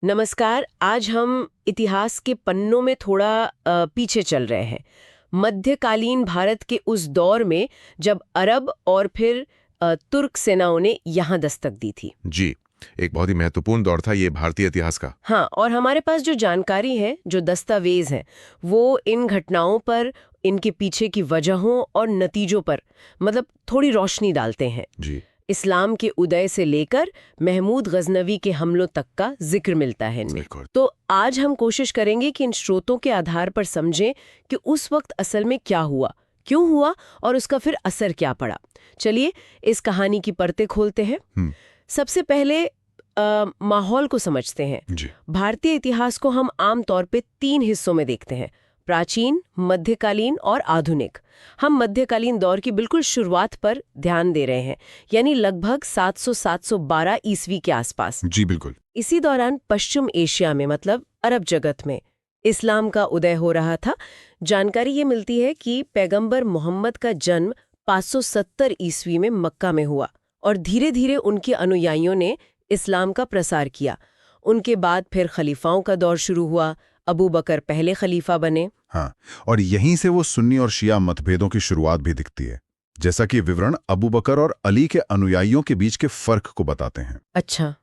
नमस्कार। आज हम इतिहास के पन्नों में थोड़ा पीछे चल रहे हैं। मध्यकालीन भारत के उस दौर में जब अरब और फिर तुर्क सेनाओं ने यहाँ दस्तक दी थी। जी, एक बहुत ही महत्वपूर्ण दौर था ये भारतीय इतिहास का। हाँ, और हमारे पास जो जानकारी है, जो दस्तावेज हैं, वो इन घटनाओं पर, इनके पीछे की वजहों और नतीजों पर मतलब थोड़ी रोशनी डालते हैं। जी, इस्लाम के उदय से लेकर महमूद गजनवी के हमलों तक का जिक्र मिलता है इनमें। बिल्कुल। तो आज हम कोशिश करेंगे कि इन स्रोतों के आधार पर समझें कि उस वक्त असल में क्या हुआ, क्यों हुआ और उसका फिर असर क्या पड़ा। चलिए इस कहानी की परतें खोलते हैं। सबसे पहले माहौल को समझते हैं। जी, भारतीय इतिहास को हम आम तौर पे 3 हिस्सों में देखते हैं: प्राचीन, मध्यकालीन और आधुनिक। हम मध्यकालीन दौर की बिल्कुल शुरुआत पर ध्यान दे रहे हैं, यानी लगभग 700-712 ईस्वी के आसपास। जी, बिल्कुल। इसी दौरान पश्चिम एशिया में मतलब अरब जगत में इस्लाम का उदय हो रहा था। जानकारी ये मिलती है कि पैगंबर मोहम्मद का जन्म 570 ईस्वी में मक्का में हुआ और धीरे धीरे उनके अनुयायियों ने इस्लाम का प्रसार किया। उनके बाद फिर खलीफाओं का दौर शुरू हुआ। अबू बकर पहले खलीफा बने। हाँ, और यहीं से वो सुन्नी और शिया मतभेदों की शुरुआत भी दिखती है, जैसा कि विवरण अबू बकर और अली के अनुयायियों के बीच के फर्क को बताते हैं। अच्छा।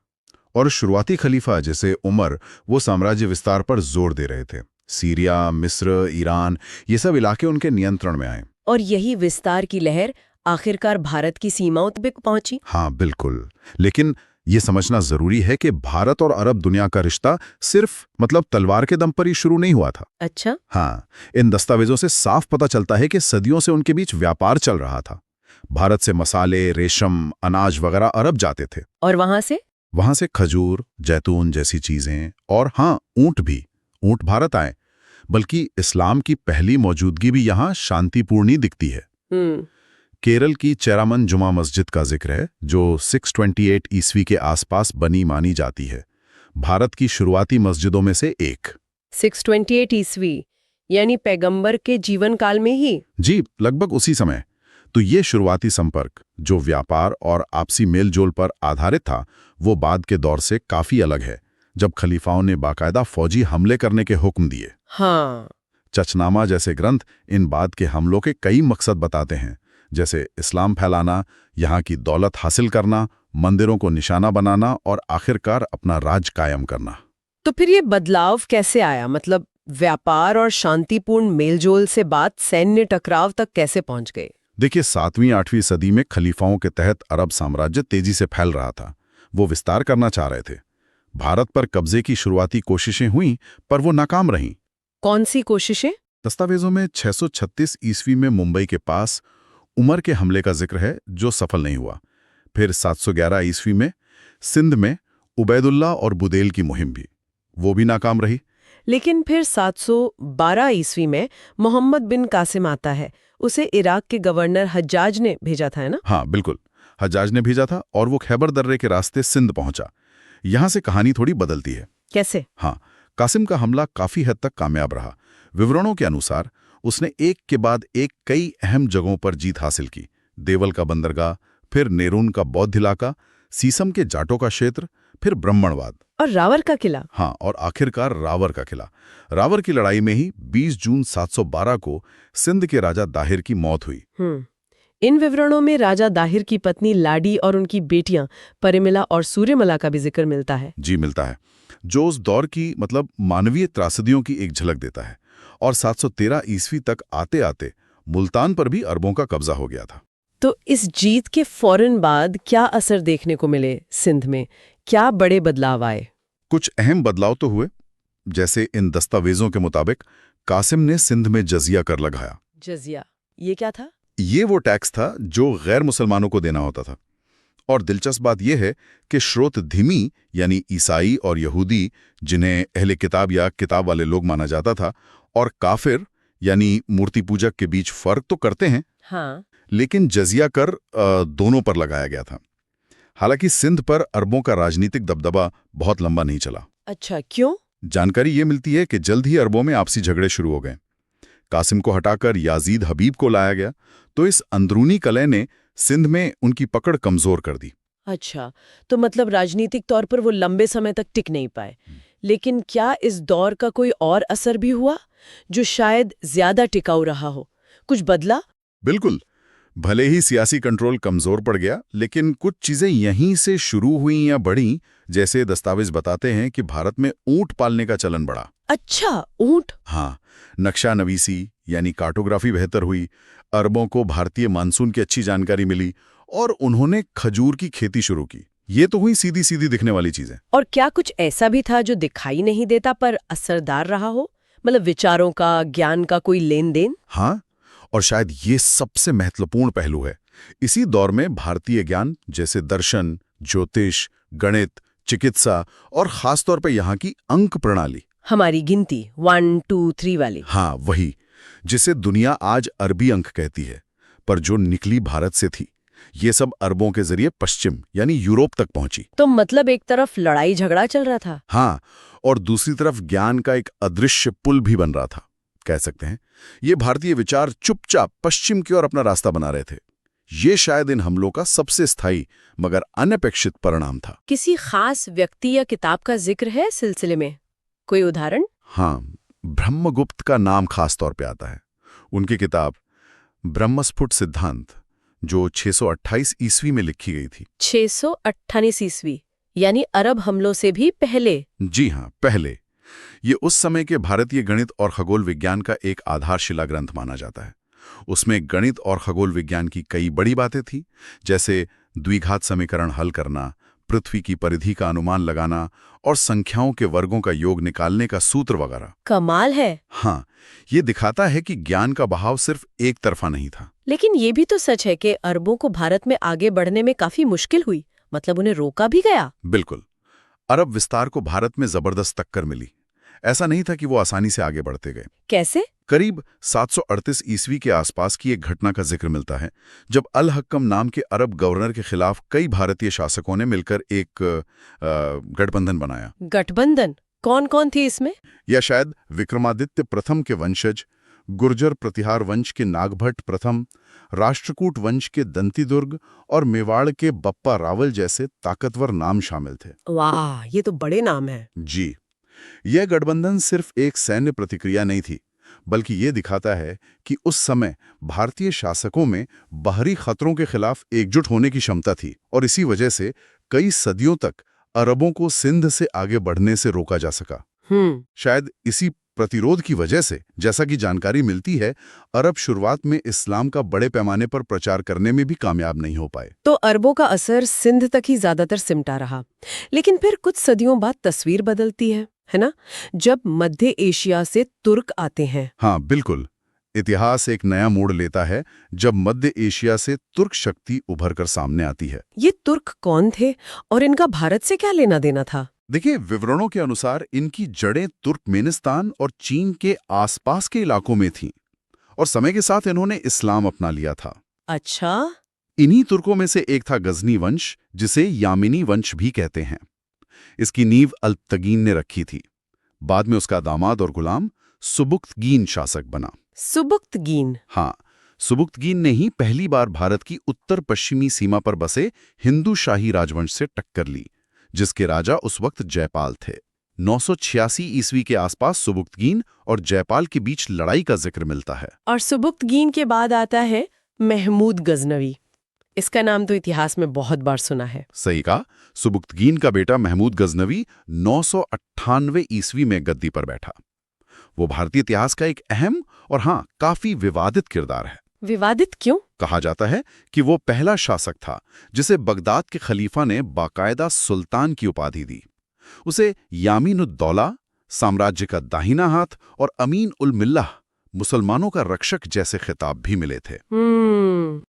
और शुरुआती खलीफा जैसे उमर वो साम्राज्य विस्तार पर जोर दे रहे थे। सीरिया, मिस्र, ईरान, ये सब इलाके उनके नियंत्रण में आए। और यही विस्तार की लहर आखिरकार भारत की सीमाओं तक पहुंची। हाँ, बिल्कुल। लेकिन ये समझना जरूरी है कि भारत और अरब दुनिया का रिश्ता सिर्फ तलवार के दम पर ही शुरू नहीं हुआ था। अच्छा। हाँ, इन दस्तावेजों से साफ पता चलता है कि सदियों से उनके बीच व्यापार चल रहा था। भारत से मसाले, रेशम, अनाज वगैरह अरब जाते थे और वहां से खजूर, जैतून जैसी चीजें और हाँ, ऊंट भी। ऊंट भारत आए। बल्कि इस्लाम की पहली मौजूदगी भी यहाँ शांतिपूर्ण ही दिखती है। केरल की चेरामन जुमा मस्जिद का जिक्र है, जो 628 ईस्वी के आसपास बनी मानी जाती है। भारत की शुरुआती मस्जिदों में से एक। 628 ईस्वी यानी पैगंबर के जीवन काल में ही। जी, लगभग उसी समय। तो ये शुरुआती संपर्क, जो व्यापार और आपसी मेलजोल पर आधारित था, वो बाद के दौर से काफी अलग है, जब खलीफाओं ने बाकायदा फौजी हमले करने के हुक्म दिए। हाँ। चचनामा जैसे ग्रंथ इन बाद के हमलों के कई मकसद बताते हैं, जैसे इस्लाम फैलाना, यहाँ की दौलत हासिल करना, मंदिरों को निशाना बनाना और आखिरकार अपना राज कायम करना। तो फिर ये बदलाव कैसे आया? मतलब व्यापार और शांतिपूर्ण मेलजोल से बात सैन्य टकराव तक कैसे पहुंच गए? देखिए, 7वीं-8वीं सदी में खलीफाओं के तहत अरब साम्राज्य तेजी से फैल रहा था। वो विस्तार करना चाह रहे थे। भारत पर कब्जे की शुरुआती कोशिशें हुईं, पर वो नाकाम रहीं। कौन सी कोशिशें? दस्तावेजों में 636 ईस्वी में मुंबई के पास उमर के हमले का जिक्र है, जो सफल नहीं हुआ। फिर 711 ईस्वी में सिंध में उबैदुल्ला और बुदेल की मुहिम भी, वो भी नाकाम रही। लेकिन फिर 712 ईस्वी में मोहम्मद बिन कासिम आता है। उसे इराक के गवर्नर हज्जाज ने भेजा था, है ना? हाँ, बिल्कुल। हज्जाज ने भेजा था और वो खैबर दर्रे के रास्ते सिंध पहुंचा। यहां से कहानी थोड़ी बदलती है। कैसे? हाँ, कासिम का हमला काफी हद तक कामयाब रहा। विवरणों के अनुसार उसने एक के बाद एक कई अहम जगहों पर जीत हासिल की। देवल का बंदरगाह, फिर नेरून का बौद्ध इलाका, सीसम के जाटों का क्षेत्र, फिर ब्राह्मणवाद और रावर का किला। हाँ, और आखिरकार रावर का किला। रावर की लड़ाई में ही 20 जून 712 को सिंध के राजा दाहिर की मौत हुई। इन विवरणों में राजा दाहिर की पत्नी लाडी और उनकी बेटियां परिमिला और सूर्यमला का भी जिक्र मिलता है। जी, मिलता है, जो उस दौर की मानवीय त्रासदियों की एक झलक देता है। और 713 ईस्वी तक आते आते मुल्तान पर भी अरबों का कब्जा हो गया था। तो इस जीत के फौरन बाद क्या असर देखने को मिले सिंध में? क्या बड़े बदलाव आए? कुछ अहम बदलाव तो हुए, जैसे इन दस्तावेजों के मुताबिक कासिम ने सिंध में जजिया कर लगाया। जजिया ये क्या था? ये वो टैक्स था जो गैर मुसलमानों को देना होता था। और दिलचस्प बात यह है कि श्रोत धीमी यानी ईसाई और यहूदी, जिन्हें अहले किताब या किताब वाले लोग माना जाता था, और काफिर यानी मूर्ति पूजक के बीच फर्क तो करते हैं। हाँ। लेकिन जजिया कर दोनों पर लगाया गया था। हालांकि सिंध पर अरबों का राजनीतिक दबदबा बहुत लंबा नहीं चला। अच्छा, क्यों? जानकारी ये मिलती है कि जल्द ही अरबों में आपसी झगड़े शुरू हो गए। कासिम को हटाकर याजीद हबीब को लाया गया, तो इस अंदरूनी कलह ने सिंध में उनकी पकड़ कमजोर कर दी। अच्छा, तो मतलब राजनीतिक तौर पर वो लंबे समय तक टिक नहीं पाए। लेकिन क्या इस दौर का कोई और असर भी हुआ जो शायद ज्यादा टिकाऊ रहा हो? कुछ बदला? बिल्कुल। भले ही सियासी कंट्रोल कमजोर पड़ गया, लेकिन कुछ चीजें यहीं से शुरू हुई या बढ़ी। जैसे दस्तावेज बताते हैं कि भारत में ऊंट पालने का चलन बढ़ा। अच्छा, ऊंट? हाँ, नक्शा नवीसी यानी कार्टोग्राफी बेहतर हुई, अरबों को भारतीय मानसून की अच्छी जानकारी मिली और उन्होंने खजूर की खेती शुरू की। ये तो हुई सीधी सीधी दिखने वाली चीजें। और क्या कुछ ऐसा भी था जो दिखाई नहीं देता पर असरदार रहा हो? मतलब विचारों का, ज्ञान का कोई लेन देन? हाँ, और शायद ये सबसे महत्वपूर्ण पहलू है। इसी दौर में भारतीय ज्ञान जैसे दर्शन, ज्योतिष, गणित, चिकित्सा और खासतौर पर यहाँ की अंक प्रणाली, हमारी गिनती 1, 2, 3 वाली। हाँ वही, जिसे दुनिया आज अरबी अंक कहती है, पर जो निकली भारत से थी, ये सब अरबों के जरिए पश्चिम यानी यूरोप तक पहुंची। तो मतलब एक तरफ लड़ाई झगड़ा चल रहा था। हाँ, और दूसरी तरफ ज्ञान का एक अदृश्य पुल भी बन रहा था, कह सकते हैं। ये भारतीय विचार चुपचाप पश्चिम की ओर अपना रास्ता बना रहे थे। ये शायद इन हमलों का सबसे स्थायी मगर अनपेक्षित परिणाम था। किसी खास व्यक्ति या किताब का जिक्र है सिलसिले में? कोई उदाहरण? हाँ, ब्रह्मगुप्त का नाम खास तौर पे आता है। उनकी किताब ब्रह्मस्फुट सिद्धांत, जो 628 ईस्वी में लिखी गई थी। 628 ईस्वी, यानी अरब हमलों से भी पहले? जी हाँ, पहले। ये उस समय के भारतीय गणित और खगोल विज्ञान का एक आधारशिला ग्रंथ माना जाता है। उसमें गणित और खगोल विज्ञान की कई बड़ी बातें थी, जैसे द्विघात समीकरण हल करना, पृथ्वी की परिधि का अनुमान लगाना और संख्याओं के वर्गों का योग निकालने का सूत्र वगैरह। कमाल है। हाँ, ये दिखाता है कि ज्ञान का बहाव सिर्फ एक तरफा नहीं था। लेकिन ये भी तो सच है कि अरबों को भारत में आगे बढ़ने में काफी मुश्किल हुई, मतलब उन्हें रोका भी गया। बिल्कुल। अरब विस्तार को भारत में जबरदस्त टक्कर मिली। ऐसा नहीं था कि वो आसानी से आगे बढ़ते गए। कैसे? करीब 738 ईस्वी के आसपास की एक घटना का जिक्र मिलता है, जब अल हक्कम नाम के अरब गवर्नर के खिलाफ कई भारतीय शासकों ने मिलकर एक गठबंधन बनाया। गठबंधन? कौन कौन थी इसमें? या शायद विक्रमादित्य प्रथम के वंशज, गुर्जर प्रतिहार वंश के नागभट्ट प्रथम, राष्ट्रकूट वंश के दंतीदुर्ग और मेवाड़ के बप्पा रावल जैसे ताकतवर नाम शामिल थे। वाह, ये तो बड़े नाम हैं। जी, यह गठबंधन सिर्फ एक सैन्य प्रतिक्रिया नहीं थी, बल्कि ये दिखाता है कि उस समय भारतीय शासकों में बाहरी खतरों के खिलाफ एकजुट होने की क्षमता थी, और इसी वजह से कई सदियों तक अरबों को सिंध से आगे बढ़ने से रोका जा सका। शायद इसी प्रतिरोध की वजह से, जैसा कि जानकारी मिलती है, अरब शुरुआत में इस्लाम का बड़े पैमाने पर प्रचार करने में भी कामयाब नहीं हो पाए। तो अरबों का असर सिंध तक ही ज्यादातर सिमटा रहा। लेकिन फिर कुछ सदियों बाद तस्वीर बदलती है ना, जब मध्य एशिया से तुर्क आते हैं। हाँ बिल्कुल, इतिहास एक नया मोड़ लेता है जब मध्य एशिया से तुर्क शक्ति उभर कर सामने आती है। ये तुर्क कौन थे और इनका भारत से क्या लेना देना था? देखिए, विवरणों के अनुसार इनकी जड़ें तुर्कमेनिस्तान और चीन के आसपास के इलाकों में थीं, और समय के साथ इन्होंने इस्लाम अपना लिया था। अच्छा। इन्हीं तुर्कों में से एक था गजनी वंश, जिसे यामिनी वंश भी कहते हैं। इसकी नींव अल्पतगीन ने रखी थी। बाद में उसका दामाद और गुलाम सुबुक्तगीन शासक बना। सुबुक्तगीन? हाँ, सुबुक्तगीन ने ही पहली बार भारत की उत्तर पश्चिमी सीमा पर बसे हिंदू शाही राजवंश से टक्कर ली, जिसके राजा उस वक्त जयपाल थे। 986 ईस्वी के आसपास सुबुक्तगीन और जयपाल के बीच लड़ाई का जिक्र मिलता है। और सुबुक्तगीन के बाद आता है महमूद गजनवी। इसका नाम तो इतिहास में बहुत बार सुना है। सही कहा। सुबुक्तगीन का बेटा महमूद गजनवी 998 ईस्वी में गद्दी पर बैठा। वो भारतीय इतिहास का एक अहम और हाँ, काफी विवादित किरदार है। विवादित क्यों? कहा जाता है कि वो पहला शासक था जिसे बगदाद के खलीफा ने बाकायदा सुल्तान की उपाधि दी। उसे यामीनुद्दौला, साम्राज्य का दाहिना हाथ, और अमीन उल मिल्लाह, मुसलमानों का रक्षक जैसे खिताब भी मिले थे।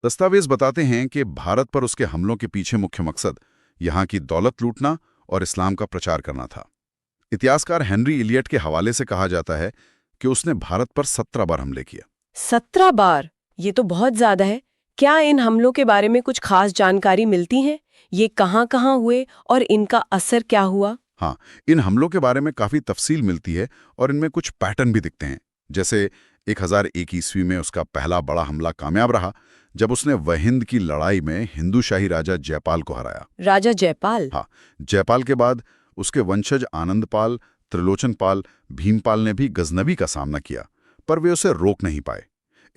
दस्तावेज बताते हैं कि भारत पर उसके हमलों के पीछे मुख्य मकसद यहाँ की दौलत लूटना और इस्लाम का प्रचार करना था। इतिहासकार हेनरी इलियट के हवाले से कहा जाता है कि उसने भारत पर 17 बार हमले किए। 17 बार? ये तो बहुत ज्यादा है। क्या इन हमलों के बारे में कुछ खास जानकारी मिलती है? ये कहाँ-कहाँ हुए और इनका असर क्या हुआ? हाँ, इन हमलों के बारे में काफी तफसील मिलती है और इनमें कुछ पैटर्न भी दिखते हैं। जैसे 1001 ईस्वी में उसका पहला बड़ा हमला कामयाब रहा, जब उसने वहिंद की लड़ाई में हिंदू शाही राजा जयपाल को हराया। राजा जयपाल? हाँ, जयपाल के बाद उसके वंशज आनंदपाल, त्रिलोचनपाल भीमपाल ने भी गजनवी का सामना किया, पर वे उसे रोक नहीं पाए।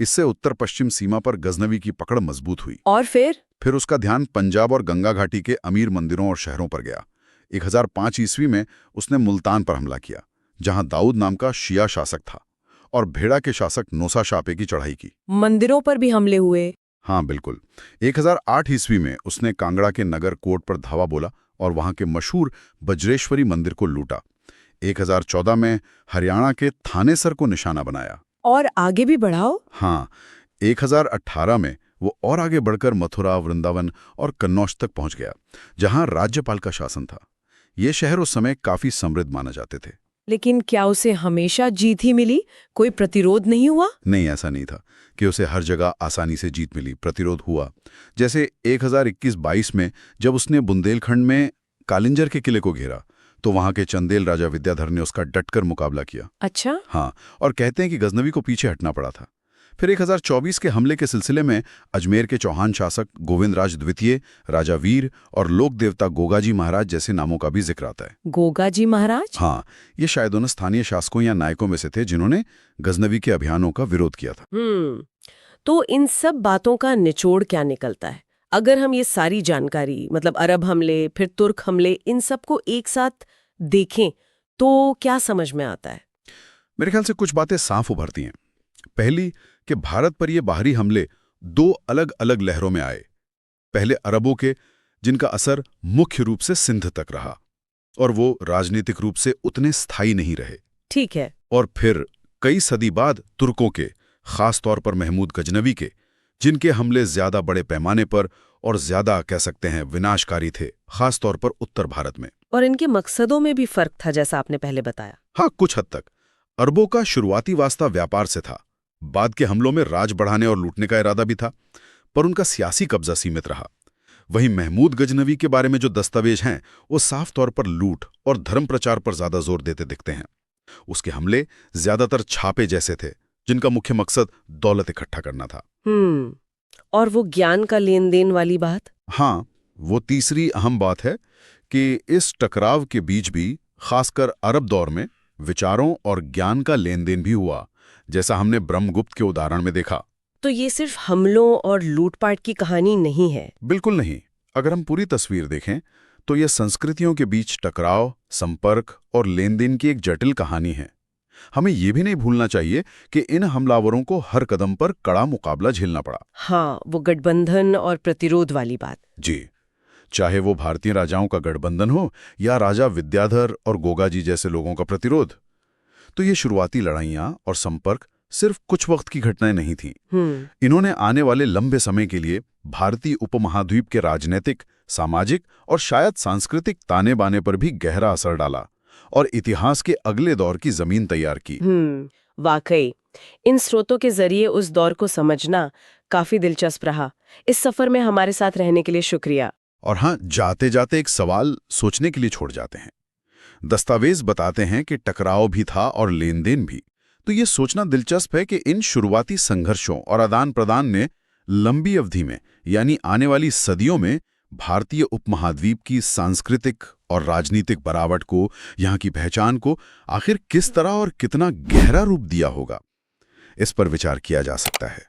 इससे उत्तर पश्चिम सीमा पर गजनवी की पकड़ मजबूत हुई। और फिर उसका ध्यान पंजाब और गंगा घाटी के अमीर मंदिरों और शहरों पर गया। 1005 ईस्वी में उसने मुल्तान पर हमला किया, जहां दाऊद नाम का शिया शासक था, और भेड़ा के शासक नौसा शाह पे की चढ़ाई की। मंदिरों पर भी हमले हुए। हाँ बिल्कुल। 1008 ईस्वी में उसने कांगड़ा के नगर कोट पर धावा बोला और वहां के मशहूर बज्रेश्वरी मंदिर को लूटा। 1014 में हरियाणा के थानेसर को निशाना बनाया। और आगे भी बढ़ाओ। हाँ, 1018 में वो और आगे बढ़कर मथुरा, वृंदावन और कन्नौज तक पहुंच गया, जहां राज्यपाल का शासन था। ये शहर उस समय काफी समृद्ध माने जाते थे। लेकिन क्या उसे हमेशा जीत ही मिली? कोई प्रतिरोध नहीं हुआ? नहीं, ऐसा नहीं था कि उसे हर जगह आसानी से जीत मिली। प्रतिरोध हुआ। जैसे 1021-22 में जब उसने बुंदेलखंड में कालिंजर के किले को घेरा, तो वहां के चंदेल राजा विद्याधर ने उसका डटकर मुकाबला किया। अच्छा। हाँ, और कहते हैं कि गजनवी को पीछे हटना पड़ा था। फिर 1024 के हमले के सिलसिले में अजमेर के चौहान शासक गोविंदराज द्वितीय, राजा वीर और लोक देवता गोगाजी महाराज जैसे नामों का भी जिक्र आता है। गोगाजी महाराज? हाँ, ये शायद उन स्थानीय शासकों या नायकों में से थे जिन्होंने गजनवी के अभियानों का विरोध किया था। तो इन सब बातों का निचोड़ क्या निकलता है? अगर हम ये सारी जानकारी, मतलब अरब हमले, फिर तुर्क हमले, इन सबको एक साथ देखें तो क्या समझ में आता है? मेरे ख्याल से कुछ बातें साफ उभरती हैं। पहली, कि भारत पर ये बाहरी हमले दो अलग अलग लहरों में आए। पहले अरबों के, जिनका असर मुख्य रूप से सिंध तक रहा, और वो राजनीतिक रूप से उतने स्थायी नहीं रहे। ठीक है। और फिर कई सदी बाद तुर्कों के, खास तौर पर महमूद गजनवी के, जिनके हमले ज्यादा बड़े पैमाने पर और ज्यादा कह सकते हैं विनाशकारी थे, खास तौर पर उत्तर भारत में। और इनके मकसदों में भी फर्क था, जैसा आपने पहले बताया। हाँ, कुछ हद तक। अरबों का शुरुआती वास्ता व्यापार से था। बाद के हमलों में राज बढ़ाने और लूटने का इरादा भी था, पर उनका सियासी कब्जा सीमित रहा। वहीं महमूद गजनवी के बारे में जो दस्तावेज हैं, वो साफ तौर पर लूट और धर्म प्रचार पर ज्यादा जोर देते दिखते हैं। उसके हमले ज्यादातर छापे जैसे थे, जिनका मुख्य मकसद दौलत इकट्ठा करना था। और वो ज्ञान का लेन देन वाली बात? हाँ, वो तीसरी अहम बात है कि इस टकराव के बीच भी, खासकर अरब दौर में, विचारों और ज्ञान का लेन देन भी हुआ, जैसा हमने ब्रह्मगुप्त के उदाहरण में देखा। तो ये सिर्फ हमलों और लूटपाट की कहानी नहीं है? बिल्कुल नहीं। अगर हम पूरी तस्वीर देखें तो ये संस्कृतियों के बीच टकराव, संपर्क और लेन देन की एक जटिल कहानी है। हमें ये भी नहीं भूलना चाहिए कि इन हमलावरों को हर कदम पर कड़ा मुकाबला झेलना पड़ा। हाँ, वो गठबंधन और प्रतिरोध वाली बात। जी, चाहे वो भारतीय राजाओं का गठबंधन हो या राजा विद्याधर और गोगाजी जैसे लोगों का प्रतिरोध। तो ये शुरुआती लड़ाइयां और संपर्क सिर्फ कुछ वक्त की घटनाएं नहीं थीं। इन्होंने आने वाले लंबे समय के लिए भारतीय उपमहाद्वीप के राजनीतिक, सामाजिक और शायद सांस्कृतिक ताने बाने पर भी गहरा असर डाला और इतिहास के अगले दौर की जमीन तैयार की। वाकई इन स्रोतों के जरिए उस दौर को समझना काफी दिलचस्प रहा। इस सफर में हमारे साथ रहने के लिए शुक्रिया। और हाँ, जाते जाते एक सवाल सोचने के लिए छोड़ जाते हैं। दस्तावेज बताते हैं कि टकराव भी था और लेन देन भी। तो ये सोचना दिलचस्प है कि इन शुरुआती संघर्षों और आदान प्रदान ने लंबी अवधि में, यानी आने वाली सदियों में, भारतीय उपमहाद्वीप की सांस्कृतिक और राजनीतिक बनावट को, यहाँ की पहचान को आखिर किस तरह और कितना गहरा रूप दिया होगा, इस पर विचार किया जा सकता है।